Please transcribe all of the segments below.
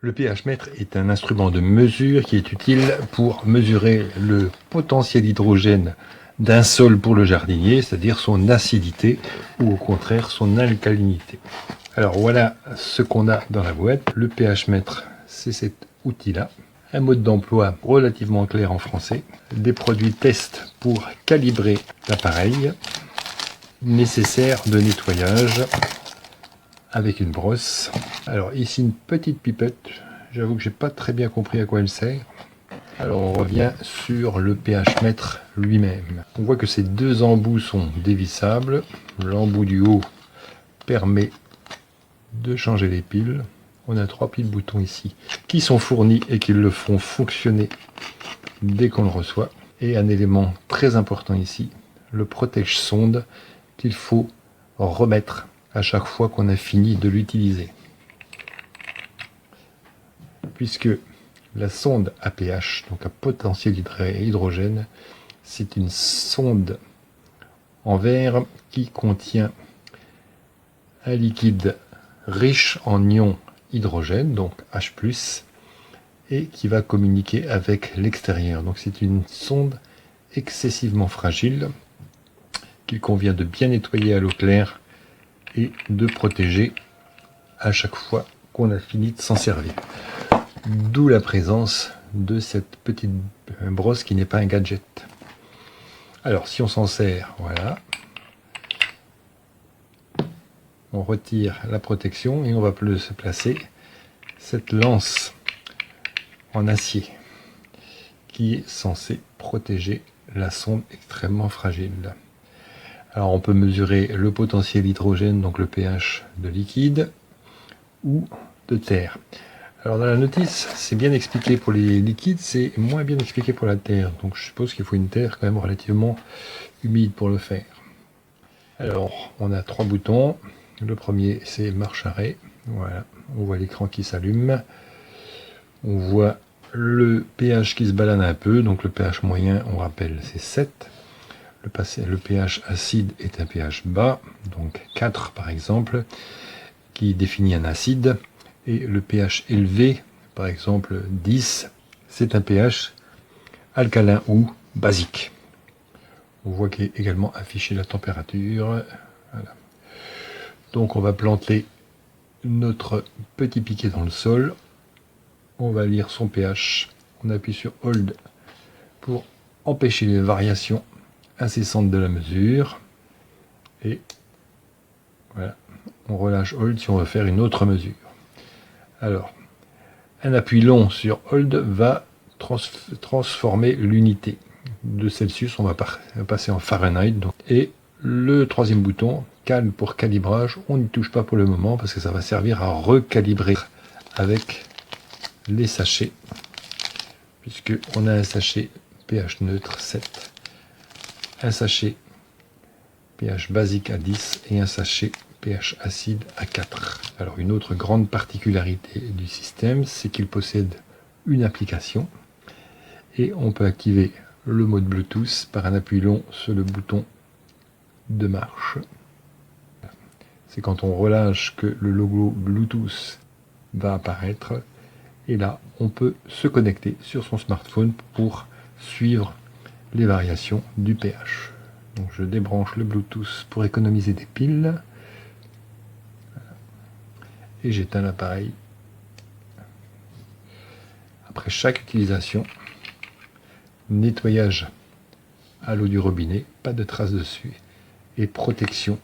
Le pH mètre est un instrument de mesure qui est utile pour mesurer le potentiel d'hydrogène d'un sol pour le jardinier, c'est-à-dire son acidité ou au contraire son alcalinité. Alors voilà ce qu'on a dans la boîte. Le pH mètre, c'est cet outil-là. Un mode d'emploi relativement clair en français. Des produits test pour calibrer l'appareil. Nécessaire de nettoyage avec une brosse. Alors ici une petite pipette, j'avoue que j'ai pas très bien compris à quoi elle sert. Alors on revient sur le pH mètre lui-même. On voit que ces deux embouts sont dévissables. L'embout du haut permet de changer les piles. On a 3 piles boutons ici qui sont fournis et qui le font fonctionner dès qu'on le reçoit. Et un élément très important ici, le protège-sonde qu'il faut remettre à chaque fois qu'on a fini de l'utiliser. Puisque la sonde à pH, donc à potentiel hydrogène, c'est une sonde en verre qui contient un liquide riche en ions hydrogène, donc H+, et qui va communiquer avec l'extérieur. Donc c'est une sonde excessivement fragile qu'il convient de bien nettoyer à l'eau claire et de protéger à chaque fois qu'on a fini de s'en servir. D'où la présence de cette petite brosse qui n'est pas un gadget. Alors si on s'en sert, voilà. On retire la protection et on va se placer cette lance en acier qui est censée protéger la sonde extrêmement fragile. Alors on peut mesurer le potentiel d'hydrogène, donc le pH de liquide ou de terre. Alors dans la notice, c'est bien expliqué pour les liquides, c'est moins bien expliqué pour la terre. Donc je suppose qu'il faut une terre quand même relativement humide pour le faire. Alors on a 3 boutons. Le premier c'est marche arrêt. Voilà, on voit l'écran qui s'allume. On voit le pH qui se balade un peu. Donc le pH moyen, on rappelle, c'est 7. Le pH acide est un pH bas, donc 4 par exemple, qui définit un acide. Et le pH élevé, par exemple 10, c'est un pH alcalin ou basique. On voit qu'il est également affiché la température. Voilà. Donc on va planter notre petit piquet dans le sol. On va lire son pH. On appuie sur Hold pour empêcher les variations incessantes de la mesure. Et voilà, on relâche Hold si on veut faire une autre mesure. Alors, un appui long sur Hold va transformer l'unité de Celsius. On va passer en Fahrenheit. Donc, et le troisième bouton, Cal pour calibrage, on n'y touche pas pour le moment parce que ça va servir à recalibrer avec les sachets. Puisque on a un sachet pH neutre 7, un sachet pH basique à 10 et un sachet pH acide à 4. Alors une autre grande particularité du système, c'est qu'il possède une application et on peut activer le mode Bluetooth par un appui long sur le bouton de marche. C'est quand on relâche que le logo Bluetooth va apparaître et là on peut se connecter sur son smartphone pour suivre les variations du pH. Donc je débranche le Bluetooth pour économiser des piles. Et j'éteins l'appareil. Après chaque utilisation, nettoyage à l'eau du robinet, pas de traces dessus, et protection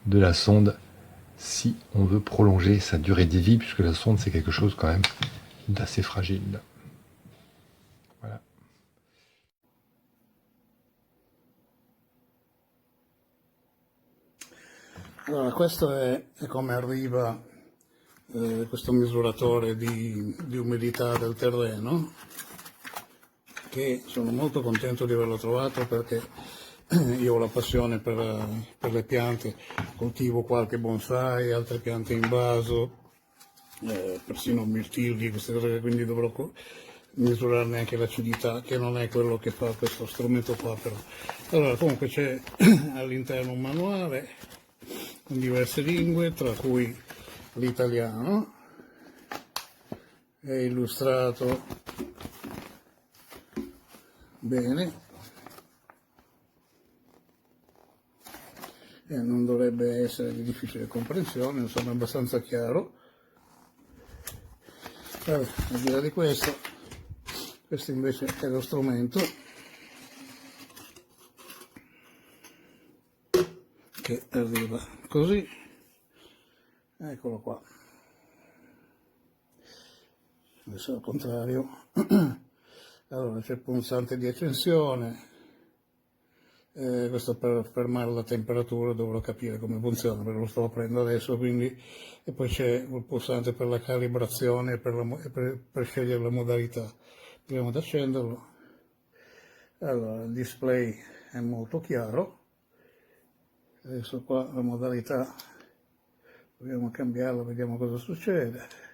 de la sonde si on veut prolonger sa durée de vie, puisque la sonde c'est quelque chose quand même d'assez fragile. Voilà. Allora, questo è come arriva questo misuratore di umidità del terreno, che sono molto contento di averlo trovato perché io ho la passione per le piante, coltivo qualche bonsai, altre piante in vaso, persino mirtilli, queste cose, quindi dovrò misurarne anche l'acidità, che non è quello che fa questo strumento qua però. Allora, comunque c'è all'interno un manuale con diverse lingue, tra cui l'italiano, è illustrato bene e non dovrebbe essere di difficile comprensione, insomma è abbastanza chiaro. Vabbè, al di là di questo invece è lo strumento che arriva così, eccolo qua. Adesso al contrario. Allora c'è il pulsante di accensione, questo per fermare la temperatura, dovrò capire come funziona perché lo sto aprendo adesso, quindi, e poi c'è il pulsante per la calibrazione e per scegliere la modalità. Proviamo ad accenderlo. Allora il display è molto chiaro, adesso qua la modalità proviamo a cambiarla, vediamo cosa succede.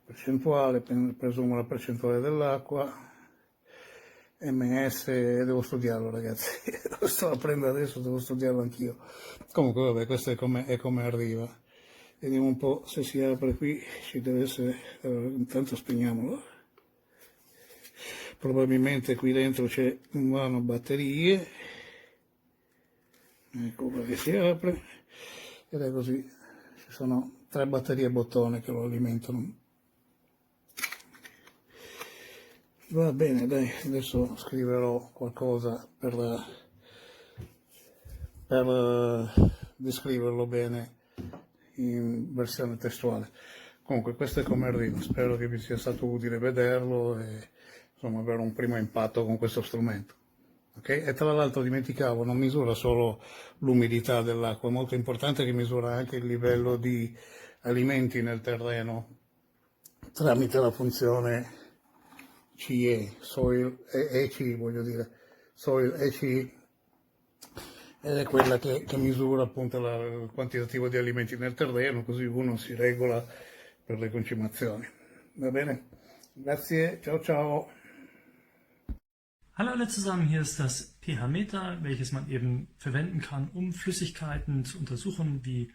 Percentuale, presumo la percentuale dell'acqua, ms, devo studiarlo ragazzi, lo sto aprendo adesso, devo studiarlo anch'io. Comunque vabbè, questo è come arriva. Vediamo un po' se si apre qui, ci deve essere, allora, intanto spegniamolo. Probabilmente qui dentro c'è un vano batterie, ecco qua che si apre, ed è così, ci sono 3 batterie bottone che lo alimentano. Va bene, dai, adesso scriverò qualcosa per descriverlo bene in versione testuale. Comunque questo è come arriva, spero che vi sia stato utile vederlo e insomma avere un primo impatto con questo strumento. Okay? E tra l'altro dimenticavo, non misura solo l'umidità dell'acqua, è molto importante che misura anche il livello di alimenti nel terreno tramite la funzione CE, Soil EC, voglio dire, Soil EC, ed è quella che misura appunto il quantitativo di alimenti nel terreno, così uno si regola per le concimazioni. Va bene? Grazie, ciao ciao. Hallo alle zusammen, hier ist das pH-Meter, welches man eben verwenden kann, um Flüssigkeiten zu untersuchen, wie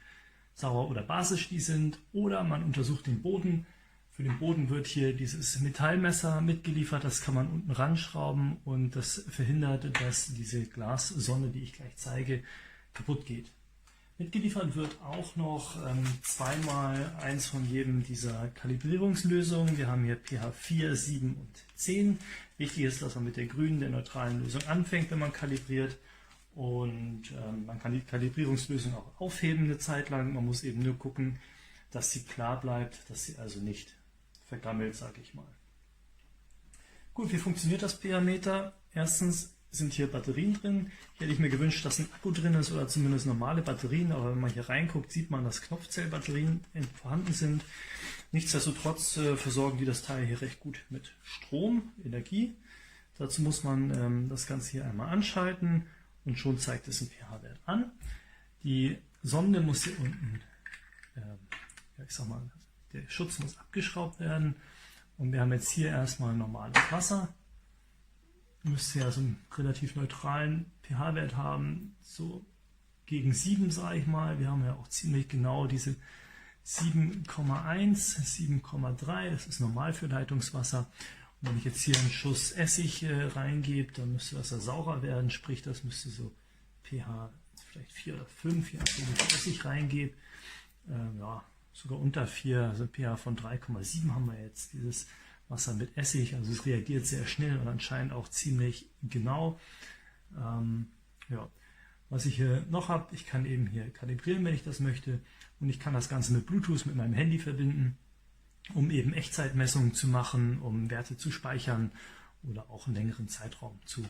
sauer oder basisch die sind, oder man untersucht den Boden. Für den Boden wird hier dieses Metallmesser mitgeliefert, das kann man unten ranschrauben und das verhindert, dass diese Glassonde, die ich gleich zeige, kaputt geht. Mitgeliefert wird auch noch zweimal eins von jedem dieser Kalibrierungslösungen. Wir haben hier pH 4, 7 und 10. Wichtig ist, dass man mit der grünen, der neutralen Lösung anfängt, wenn man kalibriert. Und man kann die Kalibrierungslösung auch aufheben eine Zeit lang. Man muss eben nur gucken, dass sie klar bleibt, dass sie also nicht vergammelt, sage ich mal. Gut, wie funktioniert das pH-Meter? Erstens sind hier Batterien drin. Hier hätte ich mir gewünscht, dass ein Akku drin ist oder zumindest normale Batterien, aber wenn man hier reinguckt, sieht man, dass Knopfzellbatterien vorhanden sind. Nichtsdestotrotz versorgen die das Teil hier recht gut mit Strom, Energie. Dazu muss man das Ganze hier einmal anschalten und schon zeigt es einen pH-Wert an. Die Sonde muss hier unten, ich sag mal, der Schutz muss abgeschraubt werden und wir haben jetzt hier erstmal normales Wasser. Müsste ja so einen relativ neutralen pH-Wert haben, so gegen 7 sage ich mal. Wir haben ja auch ziemlich genau diese 7,1, 7,3, das ist normal für Leitungswasser. Und wenn ich jetzt hier einen Schuss Essig reingebe, dann müsste das ja saurer werden, sprich das müsste so pH vielleicht 4 oder 5, je nachdem wie viel Essig reingebe. Ja, sogar unter 4, also pH von 3,7 haben wir jetzt dieses Wasser mit Essig, also es reagiert sehr schnell und anscheinend auch ziemlich genau. Ja. Was ich hier noch habe, ich kann eben hier kalibrieren, wenn ich das möchte, und ich kann das Ganze mit Bluetooth mit meinem Handy verbinden, um eben Echtzeitmessungen zu machen, um Werte zu speichern oder auch einen längeren Zeitraum zu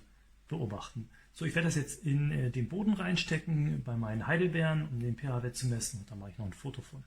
beobachten. So, ich werde das jetzt in den Boden reinstecken bei meinen Heidelbeeren, um den pH-Wert zu messen, und dann mache ich noch ein Foto von.